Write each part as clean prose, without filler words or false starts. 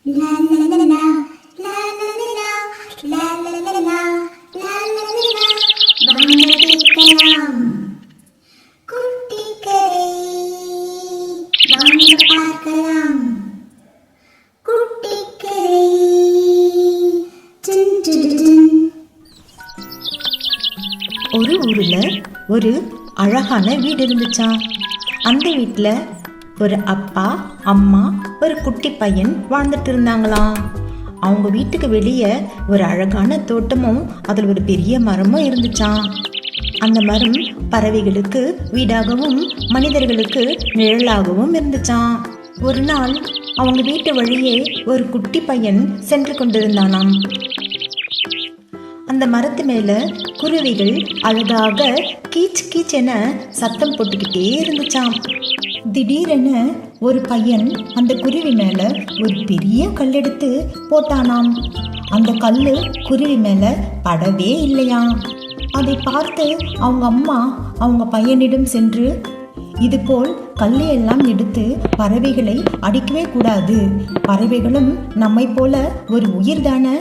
குட்டி கரை வாங்க பார்க்கலாம். குட்டி கரை ஒரு ஊர்ல ஒரு அழகான வீடு இருந்துச்சாம். அந்த வீட்டில் ஒரு அப்பா, அம்மா, ஒரு குட்டி பையன் வாழ்ந்துட்டு இருந்தாங்களாம். அவங்க வீட்டுக்கு வெளியே ஒரு அழகான தோட்டமும் அதில் ஒரு பெரிய மரமும் இருந்துச்சாம். அந்த மரம் பறவைகளுக்கு வீடாகவும் மனிதர்களுக்கு நிழலாகவும் இருந்துச்சாம். ஒரு நாள் அவங்க வீட்டு வழியே ஒரு குட்டி பையன் சென்று கொண்டிருந்தானாம். அந்த மரத்து மேல குருவிகள் அழகாக கீச் கீச் என சத்தம் போட்டுக்கிட்டே இருந்துச்சாம். திடீரென ஒரு பையன் அந்த குருவி மேல ஒரு பெரிய கல்லெடுத்து போட்டானாம். அந்த கல்லு குருவி மேல படவே இல்லையாம். அதை பார்த்து அவங்க அம்மா அவங்க பையனிடம் சென்று, இதுபோல் கல்லை எல்லாம் எடுத்து பறவைகளை அடிக்கவே கூடாது. பறவைகளும் நம்மை போல ஒரு உயிர் தானே.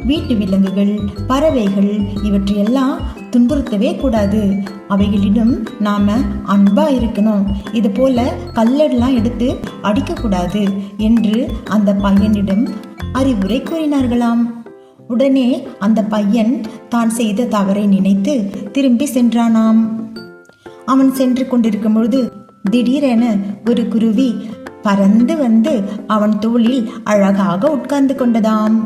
வீட்டு விலங்குகள், பறவைகள் இவற்றையெல்லாம் துன்புறுத்தவே கூடாது. அவைகளிடம் நாம அன்பா இருக்கணும். இது போல கல்லெல்லாம் எடுத்து அடிக்கக்கூடாது என்று அந்த பையனிடம் அறிவுரை கூறினார்களாம். உடனே அந்த பையன் தான் செய்த தவறை நினைத்து திரும்பி சென்றானாம். அவன் சென்று கொண்டிருக்கும் பொழுது திடீரென ஒரு குருவி பறந்து வந்து அவன் தோளில் அழகாக உட்கார்ந்து கொண்டதாம்.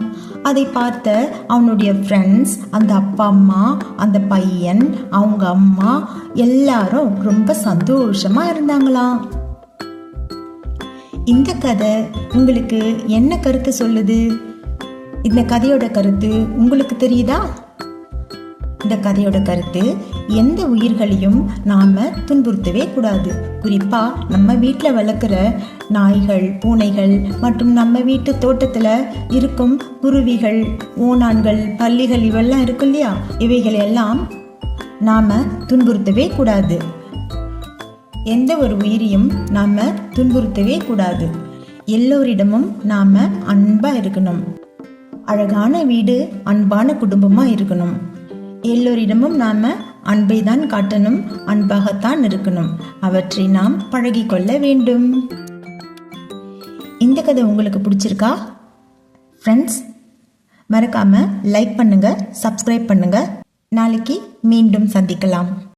அதை பார்த்த அவனுடைய ஃப்ரெண்ட்ஸ், அந்த அப்பா அம்மா, அந்த பையன், அவங்க அம்மா எல்லாரும் ரொம்ப சந்தோஷமா இருந்தாங்களாம். இந்த கதை உங்களுக்கு என்ன கருத்து சொல்லுது? இந்த கதையோட கருத்து உங்களுக்கு தெரியுதா? இந்த கதையோட கருத்து, எந்த உயிர்களையும் நாம துன்புறுத்தவே கூடாது. குறிப்பா நம்ம வீட்டில் வளர்க்குற நாய்கள், பூனைகள் மற்றும் நம்ம வீட்டு தோட்டத்துல இருக்கும் குருவிகள், ஓணான்கள், பல்லிகள் இவெல்லாம் இருக்கு இல்லையா, இவைகள் எல்லாம் நாம துன்புறுத்தவே கூடாது. எந்த ஒரு உயிரையும் நாம துன்புறுத்தவே கூடாது. எல்லோரிடமும் நாம அன்பா இருக்கணும். அழகான வீடு, அன்பான குடும்பமா இருக்கணும். எல்லோரிடமும் நாம அன்பை தான் காட்டணும், அன்பாகத்தான் இருக்கணும். அவற்றை நாம் பழகிக்கொள்ள வேண்டும். இந்த கதை உங்களுக்கு பிடிச்சிருக்கா? ஃப்ரெண்ட்ஸ், மறக்காம லைக் பண்ணுங்க, சப்ஸ்கிரைப் பண்ணுங்க. நாளைக்கு மீண்டும் சந்திக்கலாம்.